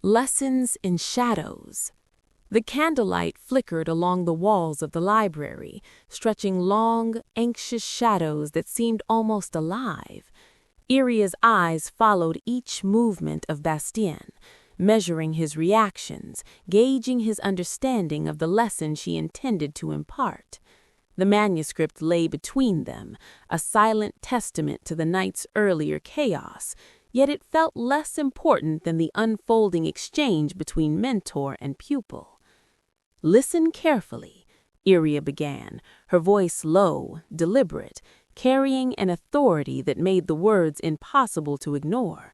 Lessons in Shadows. The candlelight flickered along the walls of the library, stretching long, anxious shadows that seemed almost alive. Iria's eyes followed each movement of Bastien, measuring his reactions, gauging his understanding of the lesson she intended to impart. The manuscript lay between them, a silent testament to the night's earlier chaos, yet it felt less important than the unfolding exchange between mentor and pupil. "Listen carefully," Iria began, her voice low, deliberate, carrying an authority that made the words impossible to ignore.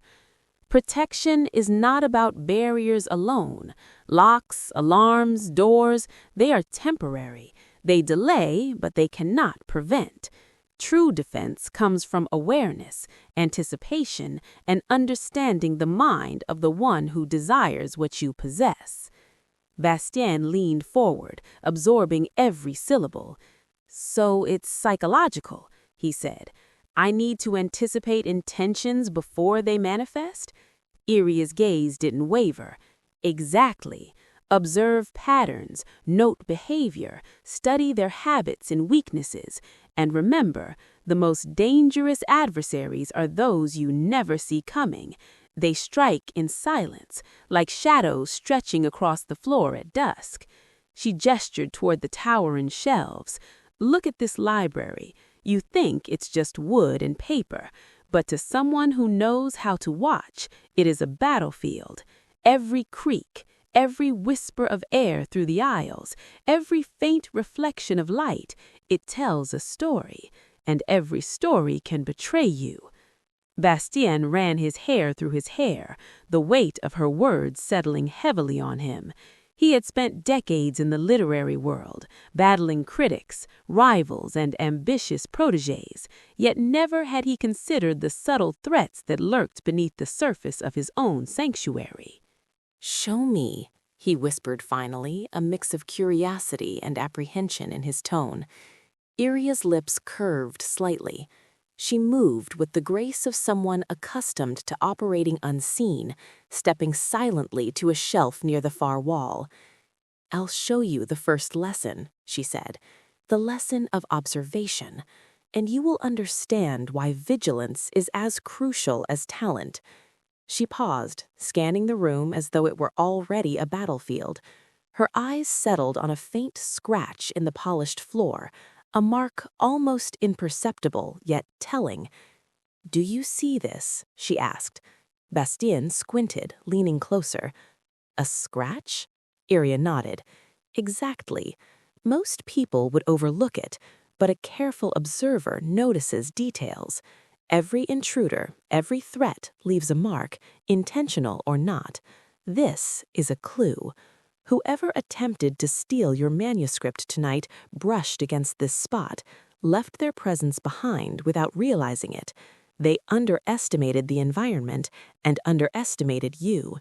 "Protection is not about barriers alone. Locks, alarms, doors, they are temporary. They delay, but they cannot prevent. True defense comes from awareness, anticipation, and understanding the mind of the one who desires what you possess." Bastien leaned forward, absorbing every syllable. "So it's psychological," he said. "I need to anticipate intentions before they manifest?" Iria's gaze didn't waver. "Exactly. Observe patterns, note behavior, study their habits and weaknesses, and remember, the most dangerous adversaries are those you never see coming. They strike in silence, like shadows stretching across the floor at dusk." She gestured toward the towering shelves. "Look at this library. You think it's just wood and paper, but to someone who knows how to watch, it is a battlefield. Every creak, every whisper of air through the aisles, every faint reflection of light, it tells a story, and every story can betray you." Bastien ran his hair through his hair, the weight of her words settling heavily on him. He had spent decades in the literary world, battling critics, rivals, and ambitious protégés, yet never had he considered the subtle threats that lurked beneath the surface of his own sanctuary. "Show me," he whispered finally, a mix of curiosity and apprehension in his tone. Iria's lips curved slightly. She moved with the grace of someone accustomed to operating unseen, stepping silently to a shelf near the far wall. "I'll show you the first lesson," she said, "the lesson of observation, and you will understand why vigilance is as crucial as talent." She paused, scanning the room as though it were already a battlefield. Her eyes settled on a faint scratch in the polished floor, a mark almost imperceptible, yet telling. "Do you see this?" she asked. Bastien squinted, leaning closer. "A scratch?" Iria nodded. "Exactly. Most people would overlook it, but a careful observer notices details. Every intruder, every threat leaves a mark, intentional or not. This is a clue. Whoever attempted to steal your manuscript tonight brushed against this spot, left their presence behind without realizing it. They underestimated the environment and underestimated you."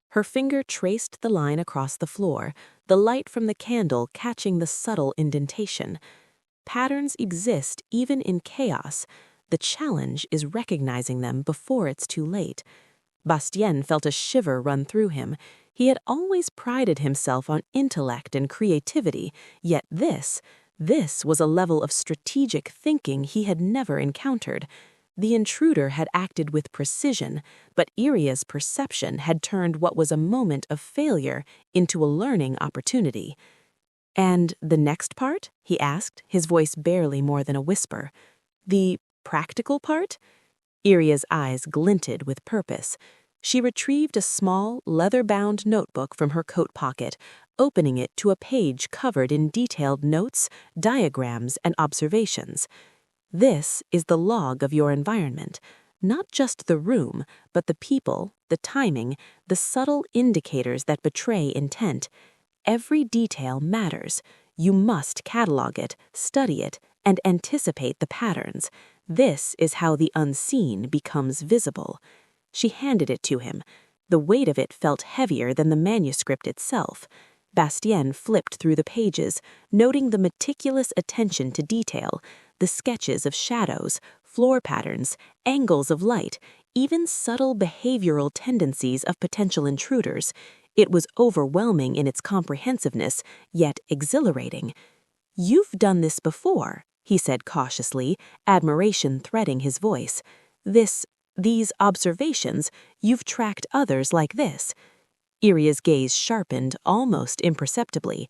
Her finger traced the line across the floor, the light from the candle catching the subtle indentation. "Patterns exist even in chaos. The challenge is recognizing them before it's too late." Bastien felt a shiver run through him. He had always prided himself on intellect and creativity, yet this was a level of strategic thinking he had never encountered. The intruder had acted with precision, but Iria's perception had turned what was a moment of failure into a learning opportunity. "And the next part?" he asked, his voice barely more than a whisper. "The practical part?" Iria's eyes glinted with purpose. She retrieved a small, leather-bound notebook from her coat pocket, opening it to a page covered in detailed notes, diagrams, and observations. "This is the log of your environment, not just the room, but the people, the timing, the subtle indicators that betray intent. Every detail matters. You must catalog it, study it, and anticipate the patterns. This is how the unseen becomes visible." She handed it to him. The weight of it felt heavier than the manuscript itself. Bastien flipped through the pages, noting the meticulous attention to detail, the sketches of shadows, floor patterns, angles of light, even subtle behavioral tendencies of potential intruders. It was overwhelming in its comprehensiveness, yet exhilarating. "You've done this before," he said cautiously, admiration threading his voice. These observations, you've tracked others like this." Iria's gaze sharpened almost imperceptibly.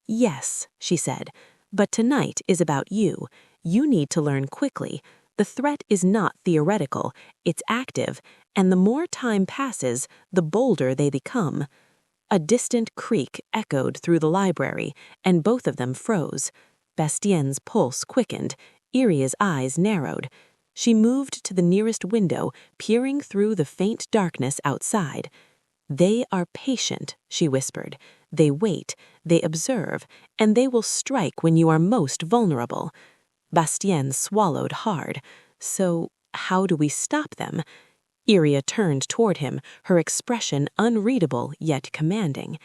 "Yes," she said, "but tonight is about you. You need to learn quickly. The threat is not theoretical, it's active, and the more time passes, the bolder they become." A distant creak echoed through the library, and both of them froze. Bastienne's pulse quickened, Iria's eyes narrowed. She moved to the nearest window, peering through the faint darkness outside. "They are patient," she whispered. "They wait, they observe, and they will strike when you are most vulnerable." Bastienne swallowed hard. "So, how do we stop them?" Iria turned toward him, her expression unreadable yet commanding.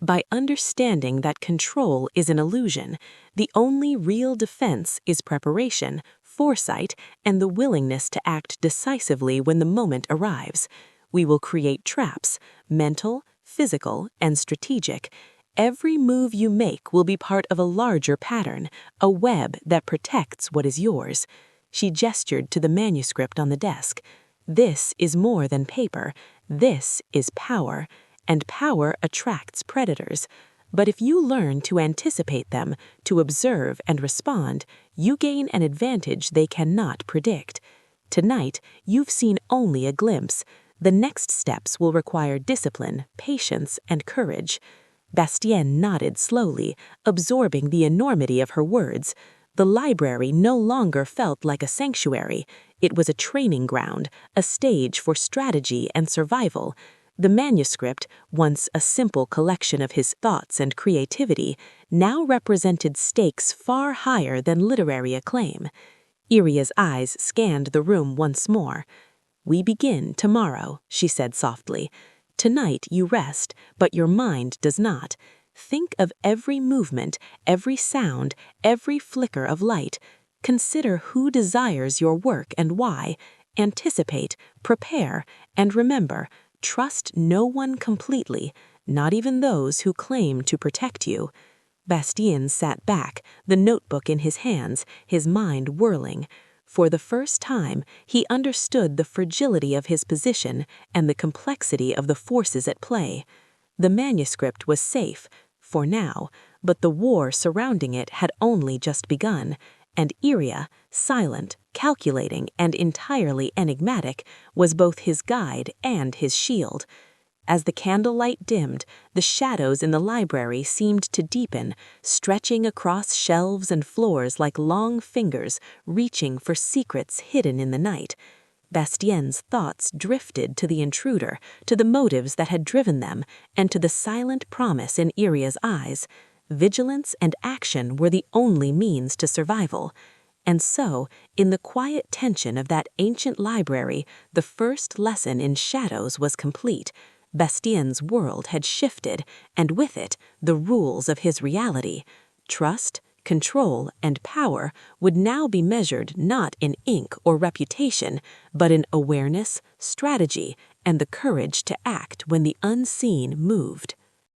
"By understanding that control is an illusion. The only real defense is preparation, foresight, and the willingness to act decisively when the moment arrives. We will create traps, mental, physical, and strategic. Every move you make will be part of a larger pattern, a web that protects what is yours." She gestured to the manuscript on the desk. "This is more than paper. This is power, and power attracts predators. But if you learn to anticipate them, to observe and respond, you gain an advantage they cannot predict. Tonight, you've seen only a glimpse. The next steps will require discipline, patience, and courage." Bastienne nodded slowly, absorbing the enormity of her words. The library no longer felt like a sanctuary. It was a training ground, a stage for strategy and survival. The manuscript, once a simple collection of his thoughts and creativity, now represented stakes far higher than literary acclaim. Iria's eyes scanned the room once more. "We begin tomorrow," she said softly. "Tonight you rest, but your mind does not. Think of every movement, every sound, every flicker of light. Consider who desires your work and why. Anticipate, prepare, and remember, trust no one completely, not even those who claim to protect you." Bastien sat back, the notebook in his hands, his mind whirling. For the first time, he understood the fragility of his position and the complexity of the forces at play. The manuscript was safe, for now, but the war surrounding it had only just begun, and Iria, silent, calculating, and entirely enigmatic, was both his guide and his shield. As the candlelight dimmed, the shadows in the library seemed to deepen, stretching across shelves and floors like long fingers reaching for secrets hidden in the night. Bastienne's thoughts drifted to the intruder, to the motives that had driven them, and to the silent promise in Iria's eyes. Vigilance and action were the only means to survival. And so, in the quiet tension of that ancient library, the first lesson in shadows was complete. Bastienne's world had shifted, and with it, the rules of his reality. Trust, control, and power would now be measured not in ink or reputation, but in awareness, strategy, and the courage to act when the unseen moved.